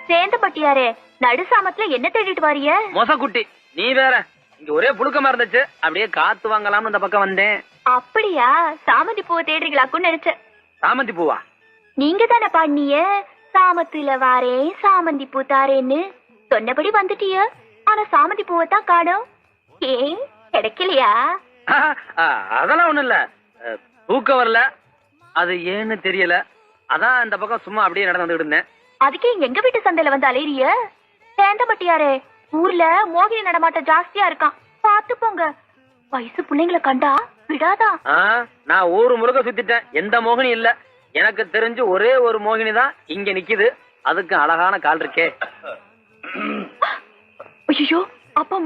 சேந்தப்பட்டியாரே, நடுசாமத்துல என்ன தேடிட்டு வாரிய? மொசக்குட்டி, நீ வேற. இங்க ஒரே புழுக்கமா இருந்துச்சு, அப்படியே காத்து வாங்கலாம்னு இந்த பக்கம் வந்தேன். அப்படியா? சாமந்தி பூவை தேடுறீங்களாக்குன்னு நினைச்சேன். சாமந்தி பூவா? நீங்க தானே பாடினீங்க, சாமத்துல வாரேன் சாமந்தி பூ தாரேன்னு. சொன்னபடி வந்துட்டிய, ஆனா சாமந்தி பூவை தான் காணோம். ஏன் கிடைக்கலையா? அதெல்லாம் ஒண்ணும் இல்ல, தூக்கம் வரல, அது ஏன்னு தெரியல. அதான் இந்த பக்கம் சும்மா அப்படியே நடந்து வந்துட்டு இருந்தேன். அதுக்கே எங்க வீட்டு சந்தையில வந்து அலையிறிய? சேந்தப்பட்டியாரே, ஊர்ல மோகினி நடமாட்டம் ஜாஸ்தியா இருக்கான், பாத்து போங்க. வயசு பிள்ளைங்களை கண்டா விடாதா? நான் ஊரு முழுக்க சுத்திட்டேன், எந்த மோகினி இல்ல. எனக்கு தெரிஞ்சு ஒரே ஒரு மோகினி தான் இங்க நிக்குது, அதுக்கு அழகான கால் இருக்கே. ஐயோ, அப்பா